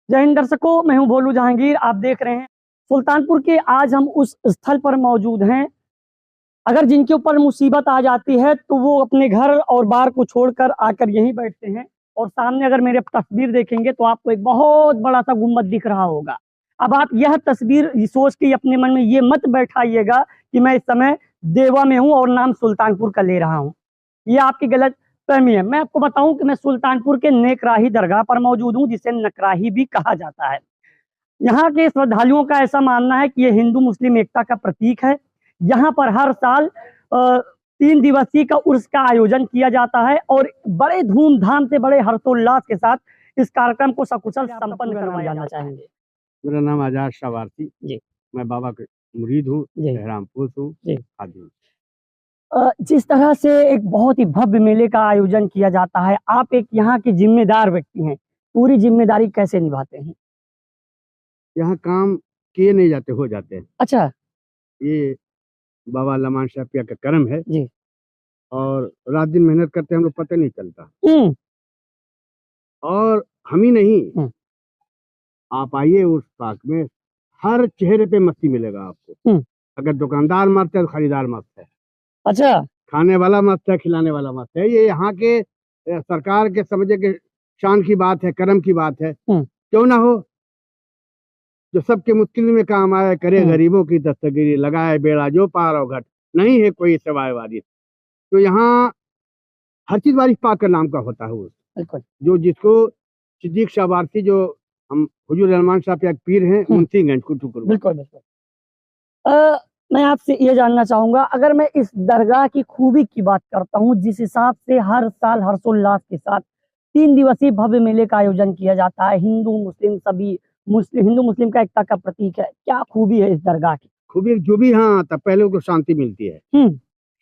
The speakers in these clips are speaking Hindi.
जय हिंद दर्शकों, मैं हूं भोलू जहांगीर। आप देख रहे हैं सुल्तानपुर के। आज हम उस स्थल पर मौजूद हैं, अगर जिनके ऊपर मुसीबत आ जाती है तो वो अपने घर और बार को छोड़कर आकर यहीं बैठते हैं। और सामने अगर मेरे तस्वीर देखेंगे तो आपको एक बहुत बड़ा सा गुम्बद दिख रहा होगा। अब आप यह तस्वीर सोच के अपने मन में ये मत बैठाइएगा कि मैं इस समय देवा में हूँ और नाम सुल्तानपुर का ले रहा हूँ। ये आपकी गलत फहमी है। मैं आपको बताऊं कि मैं सुल्तानपुर के नेकराही दरगाह पर मौजूद हूँ, जिसे नकराही भी कहा जाता है। यहाँ के श्रद्धालुओं का ऐसा मानना है कि ये हिंदू मुस्लिम एकता का प्रतीक है। यहाँ पर हर साल 3 दिवसीय का उर्स का आयोजन किया जाता है और बड़े धूमधाम से, बड़े हर्षोल्लास के साथ इस कार्यक्रम को सकुशल संपन्न करवाया जाना चाहेंगे। मेरा नाम आजाद शाह वारसी जी। मैं बाबा के मुरीद हूँ, जी। बहरामपुर हूँ जी। खादी हूँ। जिस तरह से एक बहुत ही भव्य मेले का आयोजन किया जाता है, आप एक यहाँ के जिम्मेदार व्यक्ति हैं, पूरी जिम्मेदारी कैसे निभाते हैं? यहाँ काम किए नहीं जाते, हो जाते हैं। अच्छा। ये बाबा लमान शाह पिया का कर्म है जी। और रात दिन मेहनत करते हैं, हम लोग पता नहीं चलता। हम्म। और हम ही नहीं, आप आइए उस पार्क में, हर चेहरे पे मस्ती मिलेगा आपको। अगर दुकानदार मस्त है तो खरीदार मस्त है। अच्छा। खाने वाला मस्त है, खिलाने वाला मस्त है। ये यहाँ के सरकार के समझे के शान की बात है, कर्म की बात है। क्यों ना हो, जो सबके मुश्किल में काम आए, करे गरीबों की दस्तगिरी, लगाए बेड़ा जो पार और घट, नहीं है कोई सिवाय वारिस। तो यहाँ हर चीज वारिस पाक का नाम का होता है। जो जिसको सिद्दीक शाह वारसी, जो हम हुजूर रहमान साहब के पीर हैं, मुंशी गंज कुटुकुर। बिल्कुल बिल्कुल। मैं आपसे ये जानना चाहूंगा, अगर मैं इस दरगाह की खूबी की बात करता हूँ, जिस हिसाब से हर साल हर्षोल्लास के साथ 3 दिवसीय भव्य मेले का आयोजन किया जाता है, हिंदू मुस्लिम सभी, हिंदू मुस्लिम का एकता का प्रतीक है, क्या खूबी है इस दरगाह की? खूबी जो भी यहाँ आता, पहले उनको शांति मिलती है,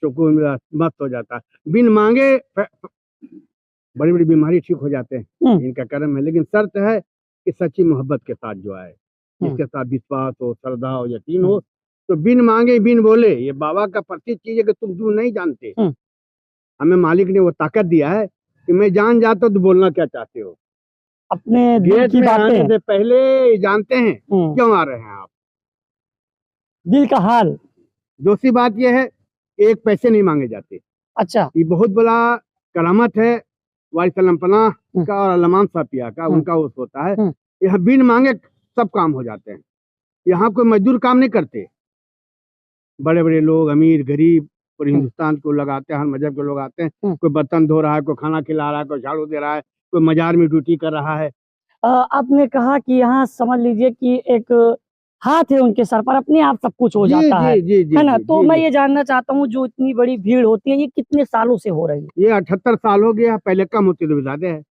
सुकून मिला, मस्त हो जाता है। बिन मांगे बड़ी बड़ी बीमारी ठीक हो जाते हैं, इनका कर्म है। लेकिन शर्त है कि सच्ची मोहब्बत के साथ जो आए, जिसके साथ विश्वास हो, श्रद्धा हो, यकीन हो। तो बिन मांगे बिन बोले, ये बाबा का प्रतीक चीज है कि तुम जो नहीं जानते, हमें मालिक ने वो ताकत दिया है कि मैं जान जाता तो बोलना क्या चाहते हो। अपने गेट में आने से पहले जानते हैं क्यों आ रहे हैं आप, दिल का हाल। दूसरी बात यह है, एक पैसे नहीं मांगे जाते। अच्छा। ये बहुत बड़ा करामत है वारिस पनाह का और लमान साहब पिया का, उनका उस होता है। यहाँ बिन मांगे सब काम हो जाते हैं। यहाँ कोई मजदूर काम नहीं करते, बड़े बड़े लोग, अमीर गरीब, और हिंदुस्तान को लगाते हैं, हर मजहब के लोग आते हैं। कोई बर्तन धो रहा है, कोई खाना खिला रहा है, कोई झाड़ू दे रहा है, कोई मजार में ड्यूटी कर रहा है। आपने कहा कि यहाँ समझ लीजिए कि एक हाथ है उनके सर पर, अपने आप सब कुछ हो जाता है ना? तो मैं ये जानना चाहता हूँ, जो इतनी बड़ी भीड़ होती है, ये कितने सालों से हो रही है? ये 78 साल हो गया, पहले कम होती तो ज्यादा है।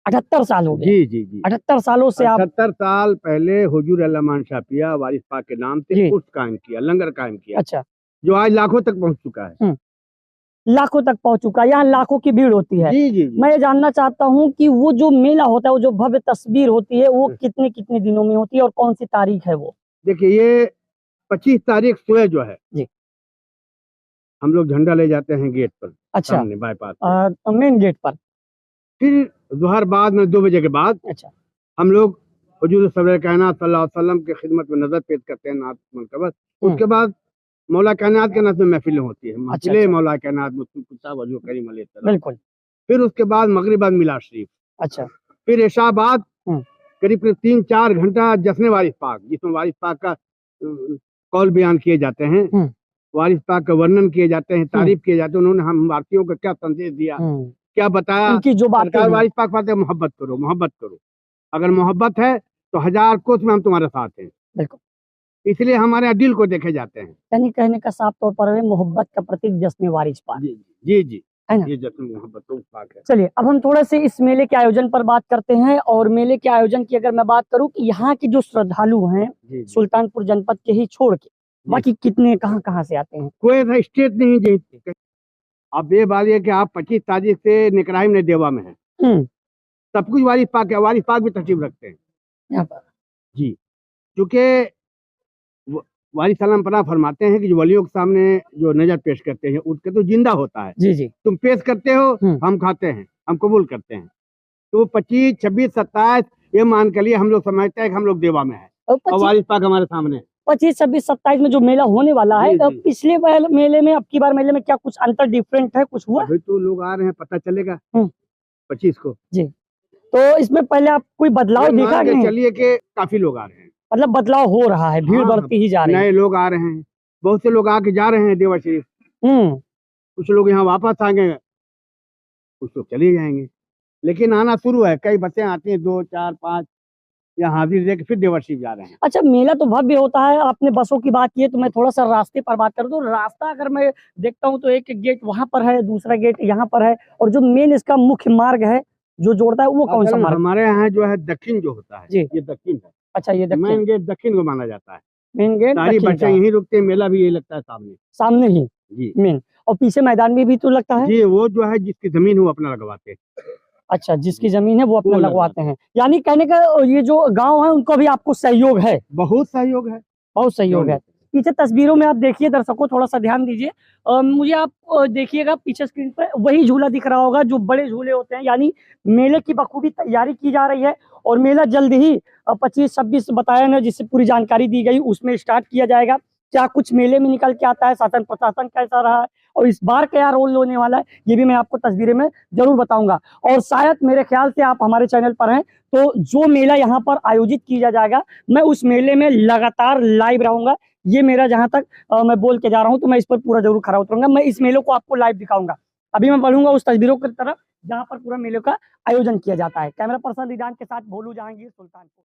78 साल हो गए? जी जी जी, 78 सालों से। 78 साल पहले हुजूर रहमान शाह पिया वारिस पाक के नाम से उर्स कायम किया, लंगर कायम किया। अच्छा। जो आज लाखों तक पहुंच चुका है। लाखों तक पहुंच चुका है, यहाँ लाखों की भीड़ होती है। जी जी जी। मैं ये जानना चाहता हूँ कि वो जो मेला होता है, वो जो भव्य तस्वीर होती है, वो कितने कितने दिनों में होती है और कौन सी तारीख है वो? देखिए, ये 25 तारीख सुबह जो है जी, हम लोग झंडा ले जाते हैं गेट पर। अच्छा। सामने बाईपास मेन गेट पर। फिर दोहर बाद में 2 बजे के बाद, अच्छा, हम लोग हुजूर सल्लल्लाहु अलैहि वसल्लम की खिदमत में नजर पेश करते हैं, नात मनकबत। उसके बाद मौला कायनात के नाम में महफिलें होती है, महफिले मौला कायनात वजू करीम अलैहिस्सलाम। बिल्कुल। फिर उसके बाद मगरिब बाद मिलाद शरीफ। अच्छा। फिर इशा बाद करीब 3-4 घंटा जश्न वारिस पाक, जिसमें वारिस पाक का कौल बयान किए जाते हैं, वारिस पाक का वर्णन किए जाते हैं, तारीफ किए जाते हैं, उन्होंने हम भारतीयों को क्या संदेश दिया, क्या बताया, उनकी जो बातें वारिस पाक बातें, मोहब्बत करो, मोहब्बत करो। अगर मोहब्बत है तो 1000 कोस में हम तुम्हारे साथ हैं। बिल्कुल। इसलिए हमारे दिल को देखे जाते हैं। यानी कहने का साफ तौर पर मोहब्बत का प्रतीक जश्न वारिस पाक। जी जी जी, है ना? ये जश्न मोहब्बत का पाक है। चलिए, अब हम थोड़ा से इस मेले के आयोजन पर बात करते हैं। और मेले के आयोजन की अगर मैं बात करूं कि यहाँ के जो श्रद्धालु हैं, सुल्तानपुर जनपद के ही छोड़ के बाकी कितने कहाँ से आते हैं? कोई ऐसा स्टेट नहीं जी। अब ये बात है कि आप 25 तारीख से निकराही में देवा में है, सब कुछ वारिस पाक है, वारिस पाक भी तशरीफ रखते हैं यहाँ पर। जी, क्योंकि वारिस सलाम पनाह फरमाते हैं कि जो वलियों के सामने जो नजर पेश करते हैं, उसके तो जिंदा होता है। जी जी। तुम पेश करते हो, हम खाते हैं, हम कबूल करते हैं। तो 25, 26, 27 ये मान के लिए हम लोग समझते हैं कि हम लोग देवा में है और और वारिस पाक हमारे सामने है। 25, 26, 27 में जो मेला होने वाला है, जी, जी। पिछले मेले में अब की बार मेले में क्या कुछ अंतर डिफरेंट है, कुछ हुआ? अभी तो लोग आ रहे हैं, पता चलेगा 25 को। जी, तो इसमें पहले आप कोई बदलाव ये देखा मान कि के नहीं? चलिए कि काफी लोग आ रहे हैं, मतलब बदलाव हो रहा है, भीड़ हाँ, बढ़ती ही जा रही है। नए लोग आ रहे हैं, बहुत से लोग आके जा रहे हैं देवा शरीफ। हम्म, कुछ लोग यहाँ वापस आ गए, कुछ लोग चले जाएंगे, लेकिन आना शुरू है। कई बसें आती हैं 2, 4, 5 या हाजिर देके फिर देवा शरीफ जा रहे हैं। अच्छा, मेला तो भव्य होता है। आपने बसों की बात की है, तो मैं थोड़ा सा रास्ते पर बात करूँ तो रास्ता अगर मैं देखता हूँ तो एक गेट वहां पर है, दूसरा गेट यहाँ पर है, और जो मेन इसका मुख्य मार्ग है जो जोड़ता है वो कौन सा असल में मार्ग? हमारे यहाँ जो है दक्षिण जो होता है, जी। ये दक्षिण है, अच्छा, ये मेन दक्षिण, गेट दक्षिण को माना जाता है। मेन गेट सारी दक्षिण बसें का यहीं रुकते हैं, मेला भी यही लगता है सामने। सामने ही जी मेन, और पीछे मैदान में भी तो लगता है। जी, वो जो है जिसकी जमीन है वो अपना लगवाते हैं। अच्छा, जिसकी जमीन है वो अपना वो लगवाते हैं, यानी कहने का ये जो गांव है उनको भी आपको सहयोग है, बहुत सहयोग है। बहुत सहयोग है। पीछे तस्वीरों में आप देखिए, दर्शकों थोड़ा सा ध्यान दीजिए। मुझे आप देखिएगा पीछे स्क्रीन पर वही झूला दिख रहा होगा जो बड़े झूले होते हैं, यानी मेले की बखूबी तैयारी की जा रही है और मेला जल्द ही 25-26 बताया ना, जिससे पूरी जानकारी दी गई, उसमें स्टार्ट किया जाएगा। क्या कुछ मेले में निकल के आता है, शासन प्रशासन कैसा रहा है और इस बार क्या रोल होने वाला है, ये भी मैं आपको तस्वीरें में जरूर बताऊंगा। और शायद मेरे ख्याल से आप हमारे चैनल पर हैं तो जो मेला यहाँ पर आयोजित किया जाएगा, मैं उस मेले में लगातार लाइव रहूंगा। ये मेरा जहां तक मैं बोल के जा रहा हूं, तो मैं इस पर पूरा जरूर खरा उतरूंगा। मैं इस मेले को आपको लाइव दिखाऊंगा। अभी मैं बढ़ूंगा उस तस्वीरों की तरफ जहां पर पूरा मेले का आयोजन किया जाता है। कैमरा पर्सन रिजान के साथ भोलू जहांगीर, सुल्तानपुर।